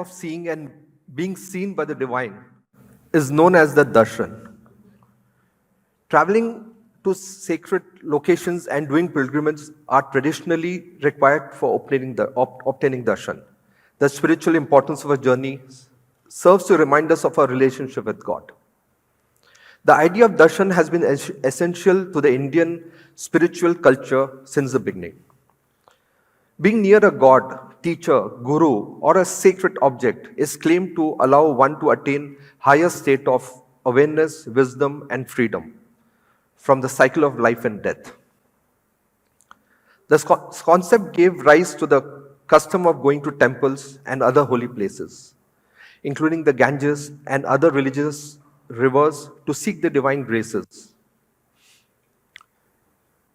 of seeing and being seen by the divine is known as the darshan. Traveling to sacred locations and doing pilgrimages are traditionally required for obtaining darshan. The spiritual importance of a journey serves to remind us of our relationship with God. The idea of darshan has been essential to the Indian spiritual culture since the beginning. Being near a god, teacher, guru, or a sacred object is claimed to allow one to attain higher state of awareness, wisdom, and freedom from the cycle of life and death. This concept gave rise to the custom of going to temples and other holy places, including the Ganges and other religious rivers, to seek the divine graces.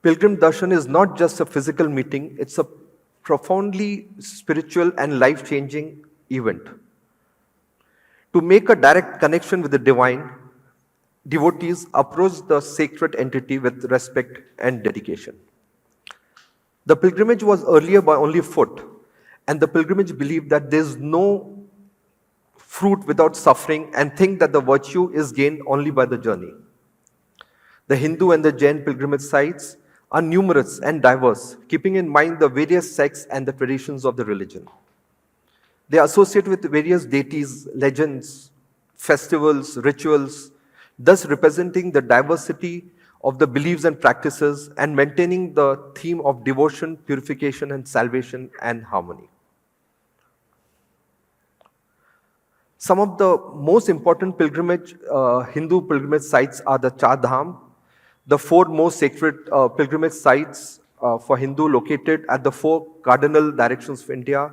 Pilgrim darshan is not just a physical meeting, it's a profoundly spiritual and life-changing event. To make a direct connection with the divine, devotees approach the sacred entity with respect and dedication. The pilgrimage was earlier by only foot, and the pilgrimage believed that there is no fruit without suffering and think that the virtue is gained only by the journey. The Hindu and the Jain pilgrimage sites are numerous and diverse, keeping in mind the various sects and the traditions of the religion. They are associated with various deities, legends, festivals, rituals, thus representing the diversity of the beliefs and practices and maintaining the theme of devotion, purification, and salvation and harmony. Some of the most important Hindu pilgrimage sites are the Char Dham, the four most sacred pilgrimage sites for Hindu located at the four cardinal directions of India: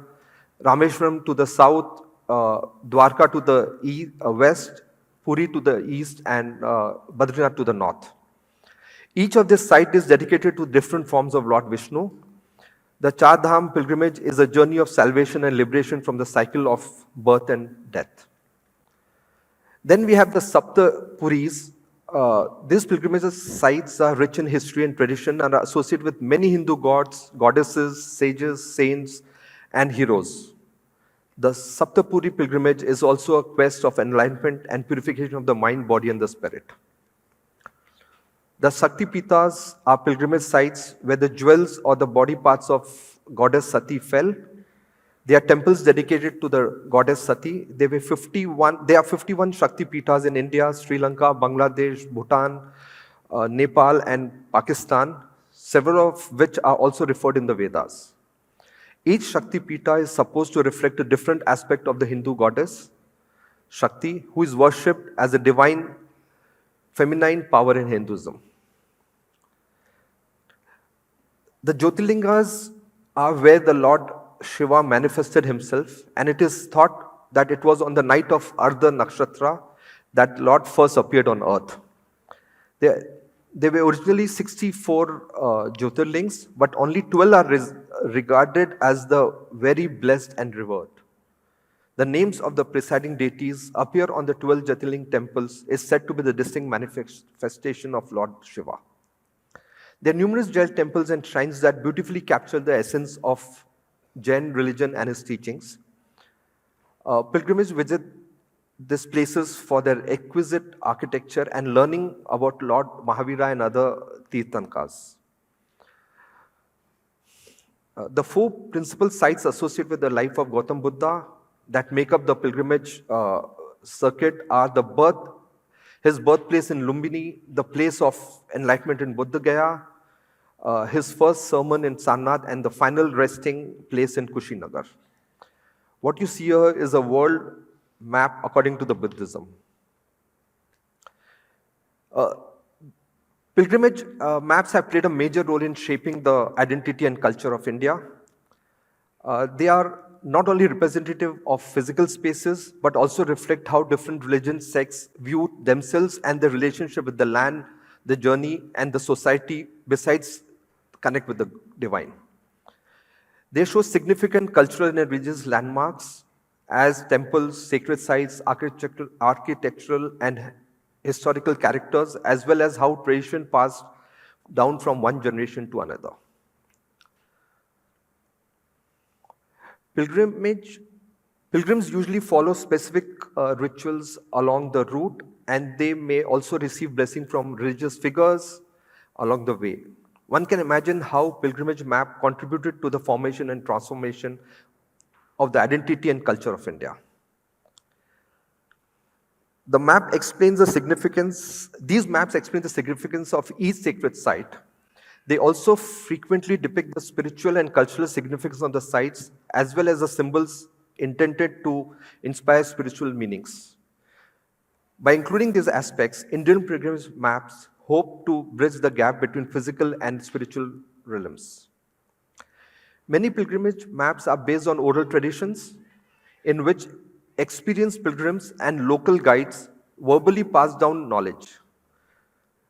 Rameshwaram to the south, Dwarka to the west, Puri to the east, and Badrinath to the north. Each of these sites is dedicated to different forms of Lord Vishnu. The Char Dham pilgrimage is a journey of salvation and liberation from the cycle of birth and death. Then we have the Sapta Puris. These pilgrimage sites are rich in history and tradition and are associated with many Hindu gods, goddesses, sages, saints, and heroes. The Saptapuri pilgrimage is also a quest of enlightenment and purification of the mind, body, and the spirit. The Shakti Pitas are pilgrimage sites where the jewels or the body parts of goddess Sati fell. They are temples dedicated to the goddess Sati. There are 51 Shakti Pitas in India, Sri Lanka, Bangladesh, Bhutan, Nepal, and Pakistan, several of which are also referred in the Vedas. Each Shakti Pita is supposed to reflect a different aspect of the Hindu goddess, Shakti, who is worshipped as a divine feminine power in Hinduism. The Jyotirlingas are where the Lord Shiva manifested himself, and it is thought that it was on the night of Ardha Nakshatra that Lord first appeared on earth. There were originally 64 Jyotirlings, but only 12 are regarded as the very blessed and revered. The names of the presiding deities appear on the 12 Jyotirling temples is said to be the distinct manifestation of Lord Shiva. There are numerous Jain temples and shrines that beautifully capture the essence of Jain religion and its teachings. Pilgrims visit these places for their exquisite architecture and learning about Lord Mahavira and other Tirthankas. The four principal sites associated with the life of Gautam Buddha that make up the pilgrimage circuit are his birthplace in Lumbini, the place of enlightenment in Buddha Gaya, his first sermon in Sarnath, and the final resting place in Kushinagar. What you see here is a world map according to the Buddhism. Pilgrimage maps have played a major role in shaping the identity and culture of India. They are not only representative of physical spaces, but also reflect how different religions, sects view themselves and their relationship with the land, the journey, and the society, besides connect with the divine. They show significant cultural and religious landmarks as temples, sacred sites, architectural and historical characters, as well as how tradition passed down from one generation to another. Pilgrims Pilgrims usually follow specific rituals along the route, and they may also receive blessing from religious figures along the way. One can imagine how pilgrimage map contributed to the formation and transformation of the identity and culture of India. The map explains the significance, these maps explain the significance of each sacred site. They also frequently depict the spiritual and cultural significance of the sites, as well as the symbols intended to inspire spiritual meanings. By including these aspects, Indian pilgrimage maps hope to bridge the gap between physical and spiritual realms. Many pilgrimage maps are based on oral traditions in which experienced pilgrims and local guides verbally pass down knowledge.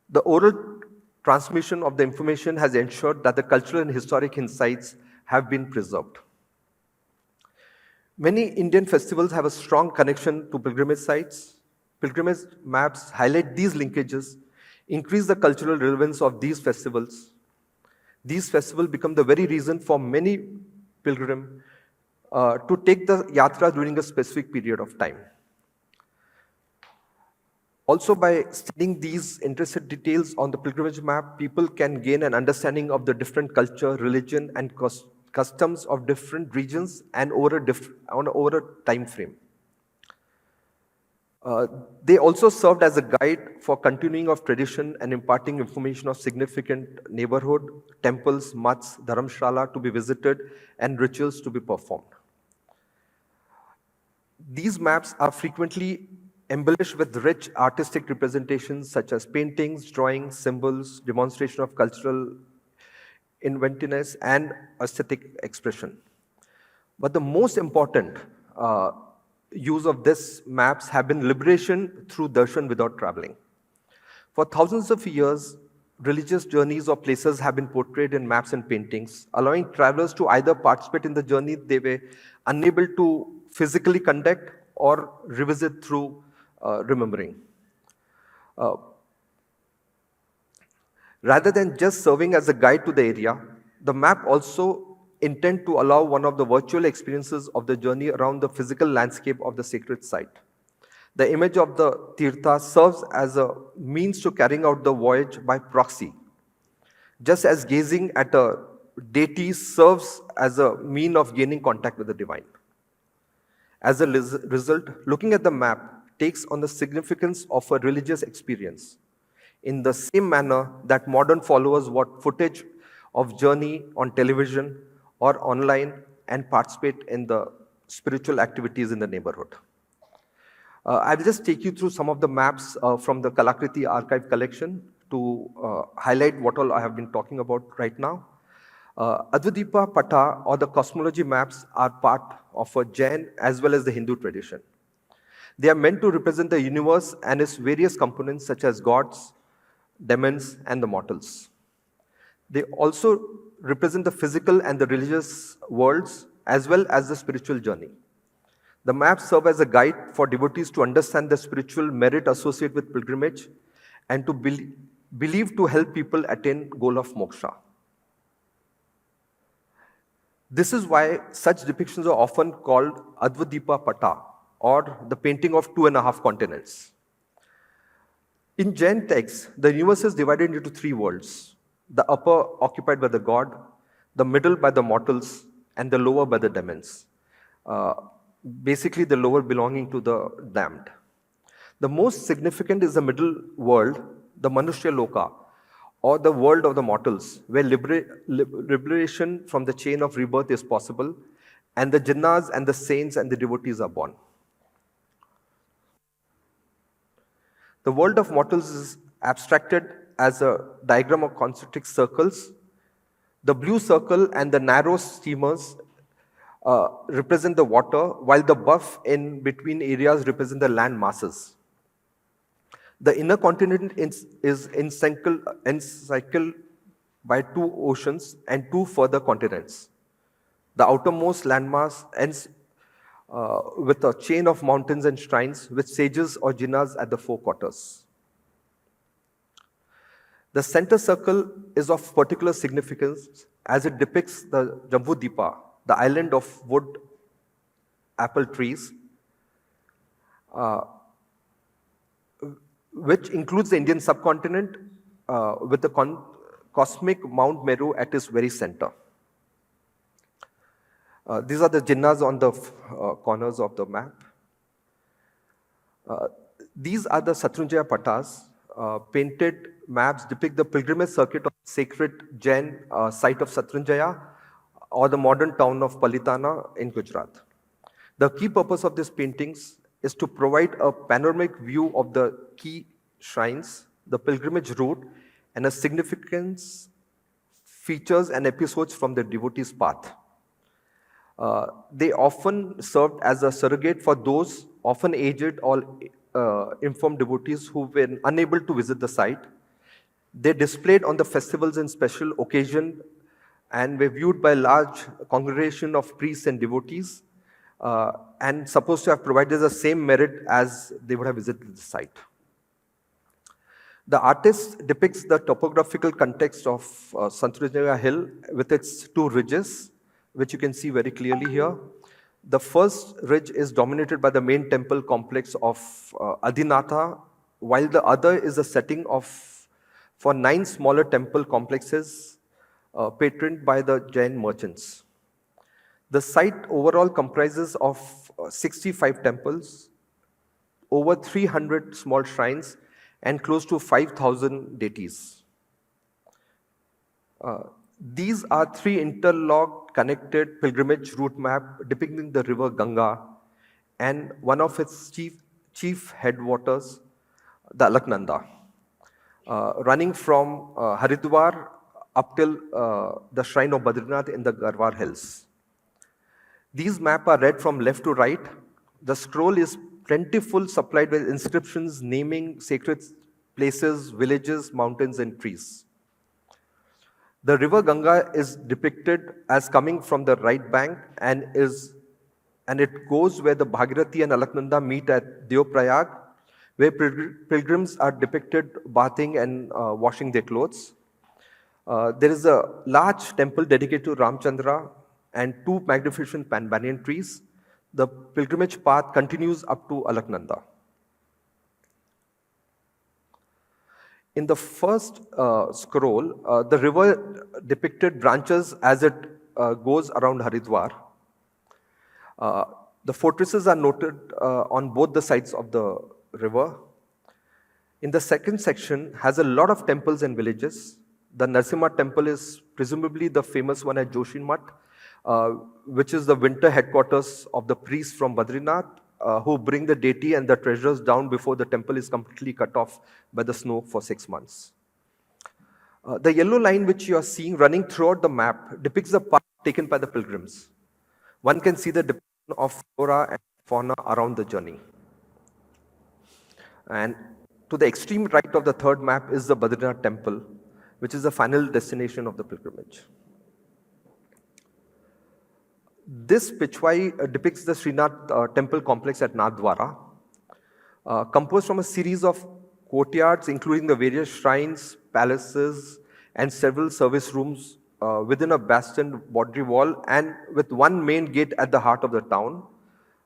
The oral transmission of the information has ensured that the cultural and historic insights have been preserved. Many Indian festivals have a strong connection to pilgrimage sites. Pilgrimage maps highlight these linkages, increase the cultural relevance of these festivals. These festivals become the very reason for many pilgrims to take the yatra during a specific period of time. Also, by studying these interesting details on the pilgrimage map, people can gain an understanding of the different culture, religion, and customs of different regions and over a time frame. They also served as a guide for continuing of tradition and imparting information of significant neighborhood, temples, mats, dharamshala to be visited, and rituals to be performed. These maps are frequently embellished with rich artistic representations such as paintings, drawings, symbols, demonstration of cultural inventiveness, and aesthetic expression. But the most important use of these maps have been liberation through darshan without traveling. For thousands of years, religious journeys or places have been portrayed in maps and paintings, allowing travelers to either participate in the journey they were unable to physically conduct or revisit through remembering. Rather than just serving as a guide to the area, the map also intend to allow one of the virtual experiences of the journey around the physical landscape of the sacred site. The image of the tirtha serves as a means to carrying out the voyage by proxy, just as gazing at a deity serves as a mean of gaining contact with the divine. As a result, looking at the map takes on the significance of a religious experience. In the same manner that modern followers watch footage of journey on television or online and participate in the spiritual activities in the neighborhood. I will just take you through some of the maps from the Kalakriti archive collection to highlight what all I have been talking about right now. Advadipa Pata or the cosmology maps are part of a Jain as well as the Hindu tradition. They are meant to represent the universe and its various components such as gods, demons, and the mortals. They also represent the physical and the religious worlds as well as the spiritual journey. The maps serve as a guide for devotees to understand the spiritual merit associated with pilgrimage and to believe to help people attain goal of moksha. This is why such depictions are often called Advadipa Pata, or the painting of 2.5 continents. In Jain texts, the universe is divided into 3 worlds: the upper occupied by the god, the middle by the mortals, and the lower by the demons. Basically, the lower belonging to the damned. The most significant is the middle world, the Manushya Loka, or the world of the mortals, where liberation from the chain of rebirth is possible, and the jinnas and the saints and the devotees are born. The world of mortals is abstracted as a diagram of concentric circles. The blue circle and the narrow streamers represent the water, while the buff in between areas represent the land masses. The inner continent is encircled by 2 oceans and 2 further continents. The outermost landmass ends with a chain of mountains and shrines with sages or jinnas at the 4 quarters. The center circle is of particular significance as it depicts the Jambudipa, the island of wood apple trees, which includes the Indian subcontinent with the cosmic Mount Meru at its very center. These are the Jinnahs on the corners of the map. These are the Satrunjaya Pattas. Painted maps depict the pilgrimage circuit of sacred Jain site of Satrunjaya or the modern town of Palitana in Gujarat. The key purpose of these paintings is to provide a panoramic view of the key shrines, the pilgrimage route, and a significance, features, and episodes from the devotee's path. They often served as a surrogate for those often aged or informed devotees who were unable to visit the site. They displayed on the festivals and special occasions and were viewed by a large congregation of priests and devotees and supposed to have provided the same merit as they would have visited the site. The artist depicts the topographical context of Satrunjaya Hill with its two ridges, which you can see very clearly here. The first ridge is dominated by the main temple complex of Adinatha, while the other is a setting for 9 smaller temple complexes patroned by the Jain merchants. The site overall comprises of 65 temples, over 300 small shrines, and close to 5,000 deities. These are 3 interlocked connected pilgrimage route map depicting the river Ganga and one of its chief headwaters, the Alaknanda, running from Haridwar up till the shrine of Badrinath in the Garhwar Hills. These maps are read from left to right. The scroll is plentiful, supplied with inscriptions naming sacred places, villages, mountains, and trees. The river Ganga is depicted as coming from the right bank and it goes where the Bhagirathi and Alaknanda meet at Deoprayag, where pilgrims are depicted bathing and washing their clothes. There is a large temple dedicated to Ramchandra and 2 magnificent banyan trees. The pilgrimage path continues up to Alaknanda. In the first scroll, the river depicted branches as it goes around Haridwar. The fortresses are noted on both the sides of the river. In the second section has a lot of temples and villages. The Narsimha temple is presumably the famous one at Joshimath, which is the winter headquarters of the priests from Badrinath, who bring the deity and the treasures down before the temple is completely cut off by the snow for 6 months. The yellow line which you are seeing running throughout the map depicts the path taken by the pilgrims. One can see the depiction of flora and fauna around the journey. And to the extreme right of the third map is the Badrinath temple, which is the final destination of the pilgrimage. This Pichwai depicts the Srinath temple complex at Nathdwara, composed from a series of courtyards including the various shrines, palaces, and several service rooms within a bastioned boundary wall and with one main gate at the heart of the town.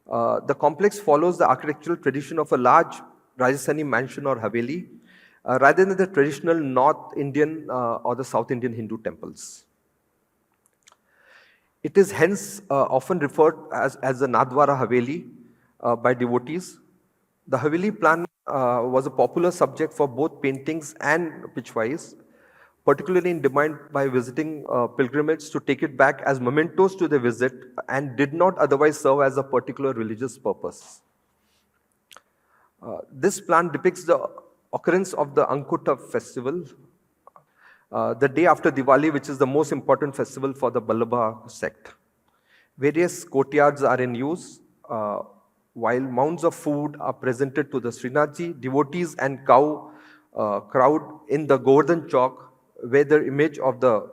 The complex follows the architectural tradition of a large Rajasthani mansion or Haveli, rather than the traditional North Indian or the South Indian Hindu temples. It is hence often referred as the Nathdwara Haveli by devotees. The Haveli plan was a popular subject for both paintings and Pichwais, particularly in demand by visiting pilgrimages to take it back as mementos to their visit and did not otherwise serve as a particular religious purpose. This plan depicts the occurrence of the Ankuta festival, the day after Diwali, which is the most important festival for the Vallabha sect. Various courtyards are in use, while mounds of food are presented to the Srinathji, devotees and cow crowd in the Govardhan Chowk, where the image of the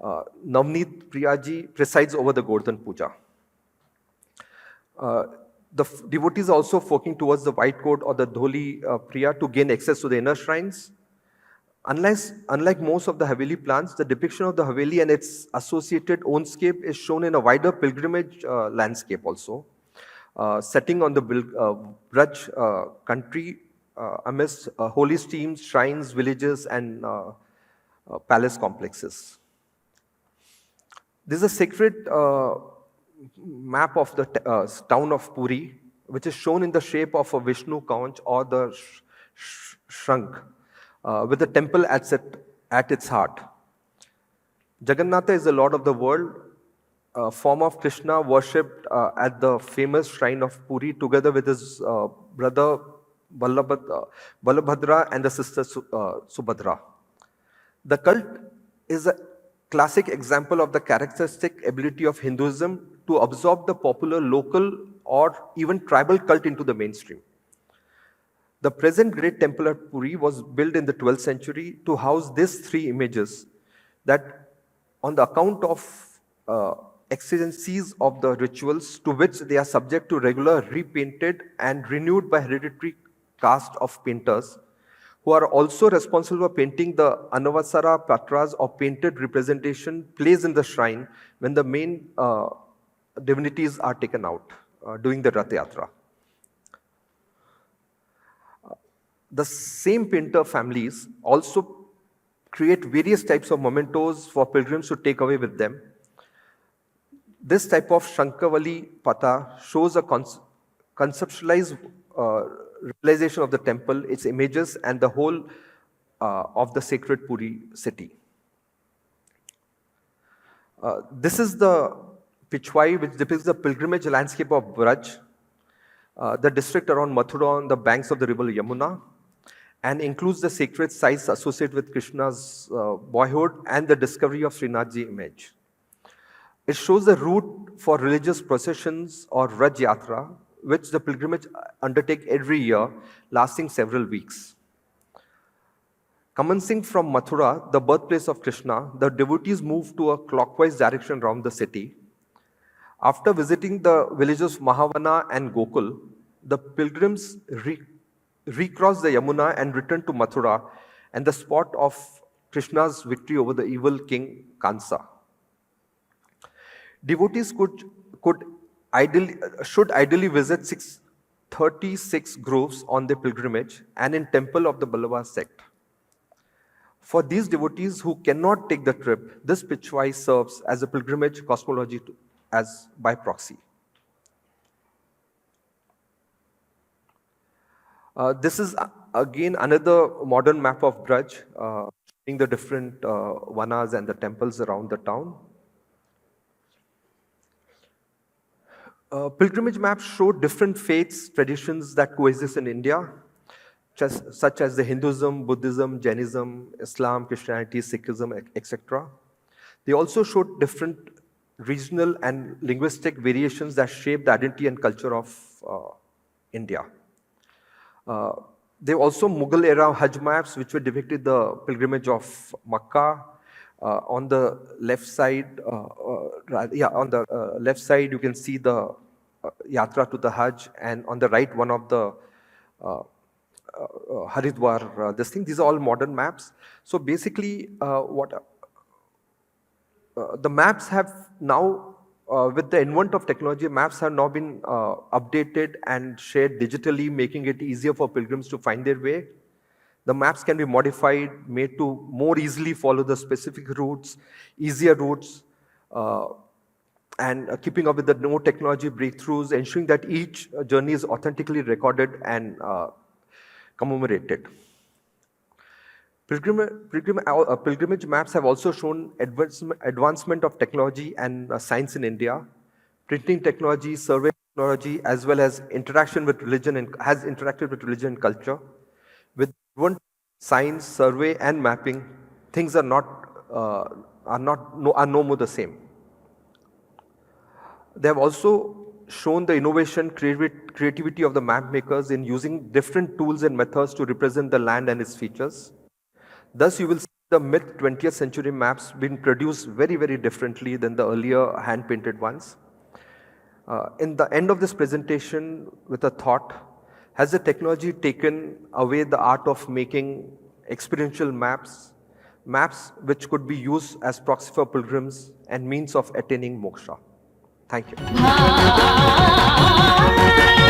Navneet Priyaji presides over the Govardhan Puja. The devotees are also walking towards the white coat or the Dholi Priya to gain access to the inner shrines. Unlike most of the Haveli plans, the depiction of the Haveli and its associated ownscape is shown in a wider pilgrimage landscape also. setting on the Braj country amidst holy streams, shrines, villages, and palace complexes. This is a sacred map of the town of Puri, which is shown in the shape of a Vishnu conch or the shrunk, with the temple at its heart. Jagannatha is the Lord of the world, a form of Krishna worshipped at the famous shrine of Puri together with his brother Balabhadra and the sister Subhadra. The cult is a classic example of the characteristic ability of Hinduism to absorb the popular local or even tribal cult into the mainstream. The present great temple at Puri was built in the 12th century to house these three images that, on the account of exigencies of the rituals to which they are subject to regular repainted and renewed by hereditary caste of painters, who are also responsible for painting the Anavasara Patras or painted representation placed in the shrine when the main divinities are taken out during the Rath Yatra. The same painter families also create various types of mementos for pilgrims to take away with them. This type of Shankavali Pata shows a conceptualized realization of the temple, its images, and the whole of the sacred Puri city. This is the Pichwai, which depicts the pilgrimage landscape of Braj, the district around Mathura on the banks of the river Yamuna, and includes the sacred sites associated with Krishna's boyhood and the discovery of Srinathji image. It shows the route for religious processions or Raj Yatra, which the pilgrimage undertake every year, lasting several weeks. Commencing from Mathura, the birthplace of Krishna, the devotees move to a clockwise direction around the city. After visiting the villages of Mahavana and Gokul, the pilgrims recross the Yamuna and return to Mathura and the spot of Krishna's victory over the evil king Kansa. Devotees should ideally visit 36 groves on their pilgrimage and in temple of the Ballava sect. For these devotees who cannot take the trip, this Pichwai serves as a pilgrimage cosmology as by proxy. This is again another modern map of Braj, showing the different vanas and the temples around the town. Pilgrimage maps show different faiths, traditions that coexist in India, such as the Hinduism, Buddhism, Jainism, Islam, Christianity, Sikhism, etc. They also show different regional and linguistic variations that shape the identity and culture of India. There are also Mughal era Hajj maps, which were depicted the pilgrimage of Makkah. On the left side, left side you can see the Yatra to the Hajj, and on the right one of the Haridwar. These are all modern maps. So basically, the maps have now, with the advent of technology, maps have now been updated and shared digitally, making it easier for pilgrims to find their way. The maps can be modified, made to more easily follow the specific routes, easier routes, and keeping up with the no technology breakthroughs, ensuring that each journey is authentically recorded and commemorated. Pilgrimage maps have also shown advancement of technology and science in India, printing technology, survey technology, as well as interaction with religion and has interacted with religion and culture. With science, survey, and mapping, things are no more the same. They have also shown the innovation, creativity of the map makers in using different tools and methods to represent the land and its features. Thus, you will see the mid-20th century maps being produced very, very differently than the earlier hand-painted ones. In the end of this presentation, with a thought, has the technology taken away the art of making experiential maps which could be used as proxy for pilgrims and means of attaining moksha? Thank you. Bhārata